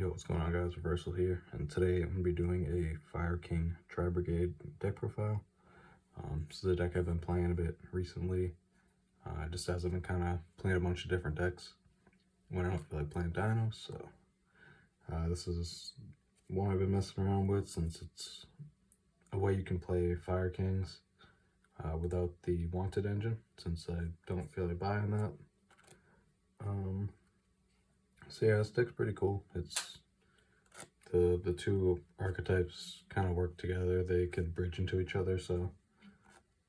Yo, what's going on, guys? Reversal here, and today I'm going to be doing a Fire King Brigade deck profile. This is a deck I've been playing a bit recently, just as I've been kind of playing a bunch of different decks when I don't feel like playing dinos, so this is one I've been messing around with since it's a way you can play Fire Kings without the Wanted engine, since I don't feel like buying that. So yeah, this deck's pretty cool. It's the two archetypes kind of work together. They can bridge into each other, so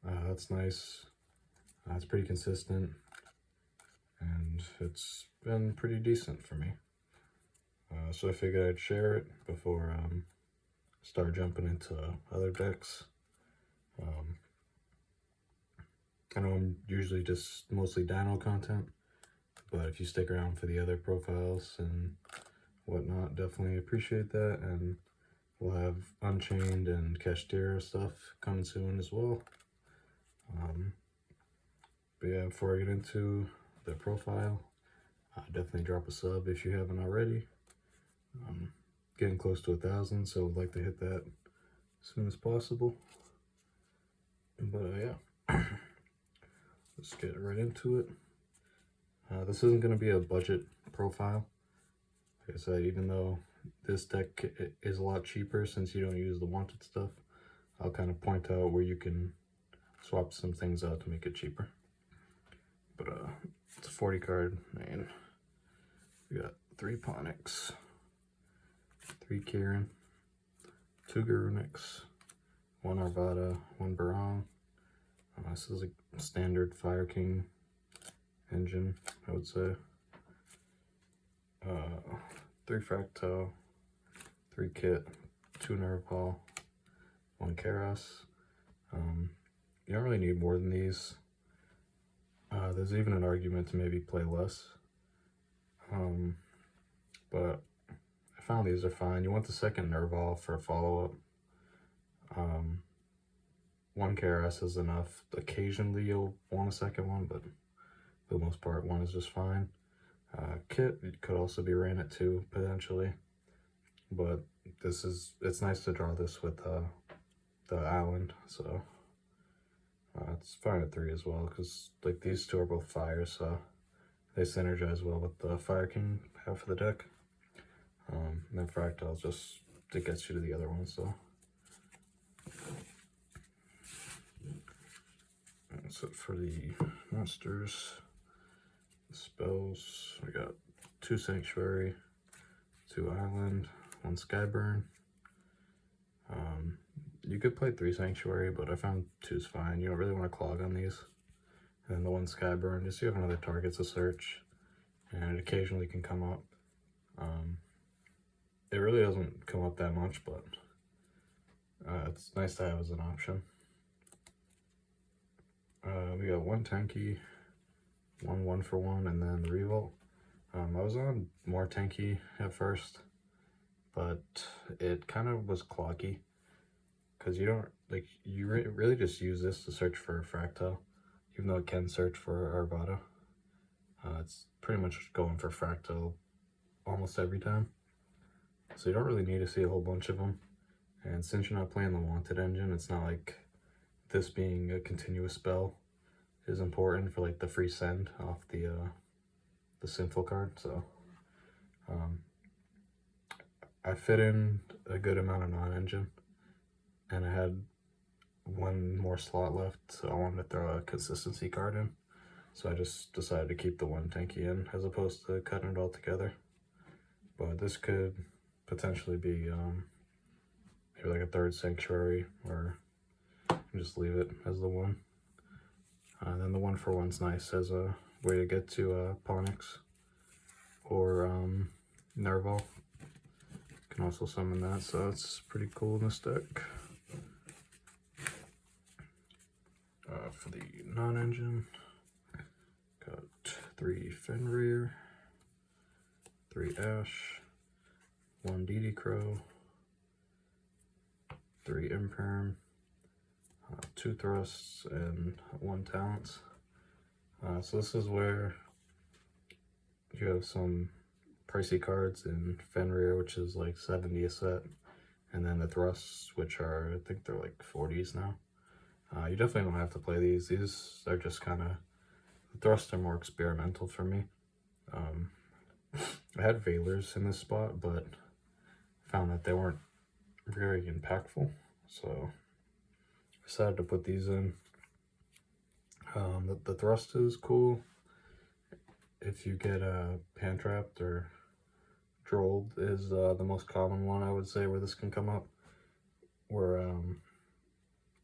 that's nice. It's pretty consistent, and it's been pretty decent for me. So I figured I'd share it before start jumping into other decks. I know I'm usually just mostly dino content, but if you stick around for the other profiles and whatnot, definitely appreciate that. And we'll have Unchained and Kashtira stuff coming soon as well. But yeah, before I get into the profile, definitely drop a sub if you haven't already. Getting close to 1,000, so I'd like to hit that as soon as possible. But yeah, let's get right into it. This isn't going to be a budget profile. Like I said, even though this deck is a lot cheaper since you don't use the wanted stuff, I'll kind of point out where you can swap some things out to make it cheaper. But it's a 40 card main. We got 3 Ponyx, 3 Kieran, 2 Garunix, 1 Arvada, 1 Barong. This is a standard Fire King engine, I would say. 3 Fractal, 3 Kit, 2 Nervpal, 1 Karas. You don't really need more than these. There's even an argument to maybe play less. But I found these are fine. You want the second Nervpal for a follow-up. 1 Karas is enough. Occasionally you'll want a second one, but for the most part, 1 is just fine. Kit could also be ran at 2 potentially, but it's nice to draw this with the island, so it's fine at 3 as well, because like these two are both fire, so they synergize well with the Fire King half of the deck. And then Fractals just it gets you to the other one, so. That's it for the monsters. Spells, we got 2 Sanctuary, 2 Island, 1 Skyburn. You could play 3 Sanctuary, but I found 2's fine. You don't really want to clog on these. And then the 1 Skyburn, just so you have another target to search, and it occasionally can come up. It really doesn't come up that much, but it's nice to have as an option. We got 1 Tanky, 1 for 1, and then the Revolt. I was on more tanky at first, but it kind of was cloggy, because you don't, like, you really just use this to search for a Fractal, even though it can search for Arvada. It's pretty much going for Fractal almost every time, so you don't really need to see a whole bunch of them. And since you're not playing the Wanted engine, it's not like this being a continuous spell is important for like the free send off the Sinful card. So I fit in a good amount of non-engine, and I had 1 more slot left, so I wanted to throw a consistency card in, so I just decided to keep the 1 Tanky in as opposed to cutting it all together. But this could potentially be maybe like a 3rd Sanctuary, or just leave it as the 1. Then the 1 for 1's nice as a way to get to Ponyx or Nerval. You can also summon that, so it's pretty cool in this deck. For the non-engine, got 3 Fenrir, 3 Ash, 1 DD Crow, 3 Imperm, 2 Thrusts, and 1 Talents. So this is where you have some pricey cards in Fenrir, which is like 70 a set, and then the thrusts, which are, I think they're like 40s now. You definitely don't have to play these. These are just kind of, the thrusts are more experimental for me. I had Veilers in this spot, but found that they weren't very impactful, so I decided to put these in. The thrust is cool. If you get pan-trapped or drolled is the most common one, I would say, where this can come up. Where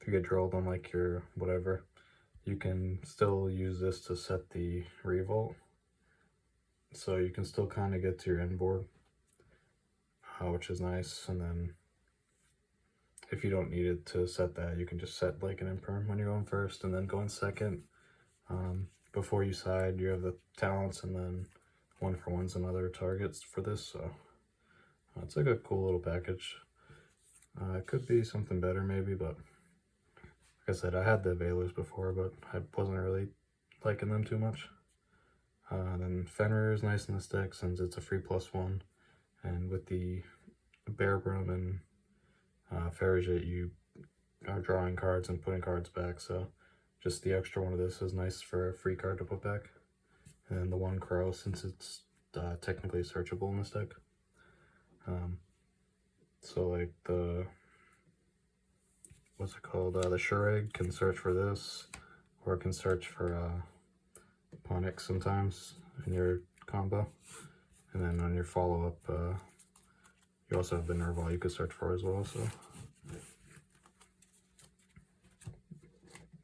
if you get drolled on like your whatever, you can still use this to set the revolt. So you can still kind of get to your end board, which is nice. And then if you don't need it to set that, you can just set like an imperm when you're going first and then going second. Before you side, you have the talents and then 1-for-1s and other targets for this, so it's like a cool little package. It could be something better maybe, but like I said, I had the Veilers before, but I wasn't really liking them too much. Then Fenrir is nice in this deck since it's a free +1, and with the Bearbrum and Farragut, you are drawing cards and putting cards back, so just the extra one of this is nice for a free card to put back. And then the 1 Crow, since it's technically searchable in this deck. So like the, what's it called? The Shureg can search for this, or it can search for Ponyx sometimes in your combo. And then on your follow-up, you also have the Nerval you could search for as well, so.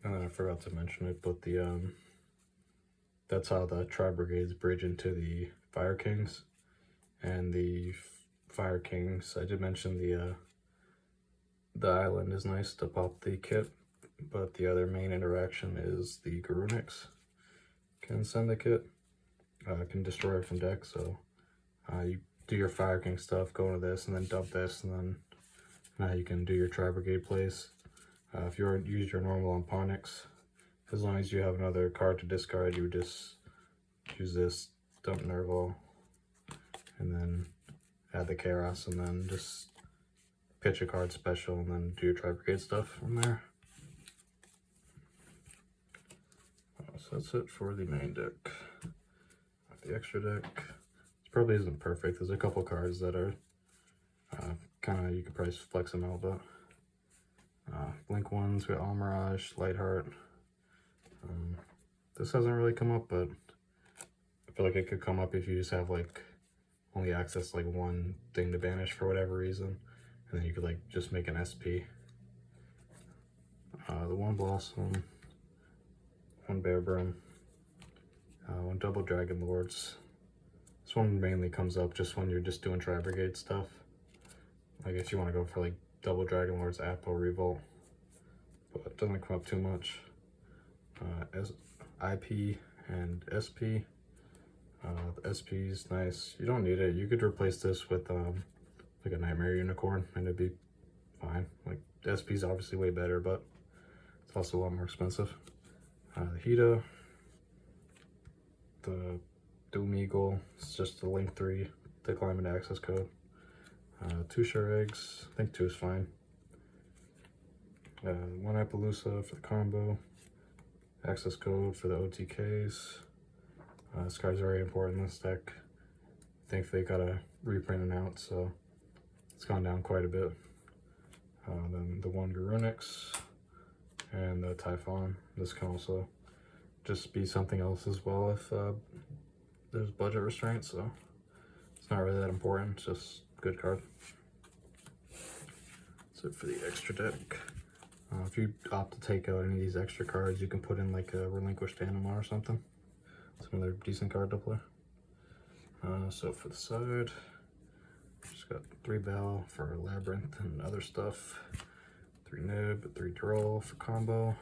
And then I forgot to mention it, but the that's how the Tri-Brigades bridge into the Fire Kings. And the Fire Kings, I did mention the island is nice to pop the kit, but the other main interaction is the Garunix can send the kit, can destroy it from deck, so you do your Fire King stuff, go into this, and then dump this, and then now you can do your Tri-Brigade plays. If you use your normal on Ponyx, as long as you have another card to discard, you would just use this, dump Nerval, and then add the Chaos, and then just pitch a card special, and then do your Tri-Brigade stuff from there. So that's it for the main deck. The extra deck, it probably isn't perfect. There's a couple cards that are kind of, you could probably flex them out, but Blink ones, we got Almirage, Lightheart. This hasn't really come up, but I feel like it could come up if you just have like only access to like one thing to banish for whatever reason, and then you could like just make an SP. The 1 Blossom, 1 Bearbrum, 1 Double Dragon Lords. This one mainly comes up just when you're just doing Tri-Brigade stuff. Like if you want to go for like Double Dragon Lords, Apple, Revolt, but it doesn't come up too much. As IP and SP. The SP is nice. You don't need it. You could replace this with like a Nightmare Unicorn and it'd be fine. Like the SP is obviously way better, but it's also a lot more expensive. The Hida, the Doom Eagle, it's just the Link 3, the Climate Access code. 2 Shuregs, I think 2 is fine. 1 Appaloosa for the combo. Access code for the OTKs. This card's very important in this deck. I think they got a reprint and out, so it's gone down quite a bit. Then the 1 Garunix and the Typhon. This can also just be something else as well if there's budget restraints, so it's not really that important, it's just a good card. That's it for the extra deck. If you opt to take out any of these extra cards, you can put in like a Relinquished Anima or something. It's another decent card to play. So for the side, just got 3 Bell for Labyrinth and other stuff, 3 Nib, 3 Droll for combo,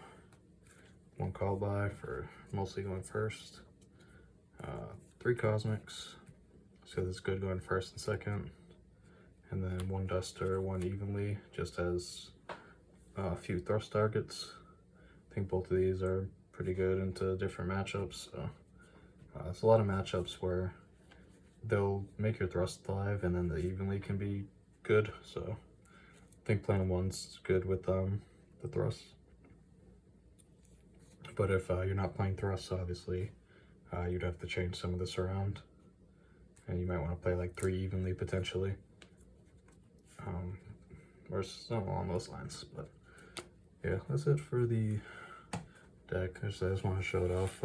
1 Call By for mostly going first, 3 Cosmics, so that's good going first and second, and then 1 Duster, 1 Evenly, just as a few thrust targets. I think both of these are pretty good into different matchups, so there's a lot of matchups where they'll make your thrust 5, and then the evenly can be good. So I think playing 1's good with the thrust. But if you're not playing thrusts, obviously, you'd have to change some of this around. And you might want to play like 3 evenly potentially. Or something along those lines. But yeah, that's it for the deck. I just want to show it off.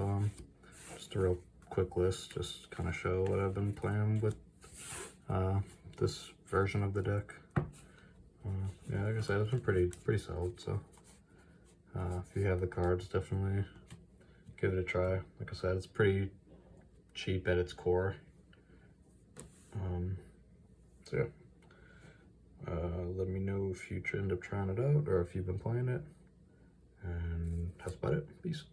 Just a real quick list, just kind of show what I've been playing with this version of the deck. Yeah, like I said, it's been pretty solid. So if you have the cards, definitely give it a try. Like I said, it's pretty cheap at its core. So yeah, let me know if you end up trying it out or if you've been playing it. And that's about it. Peace.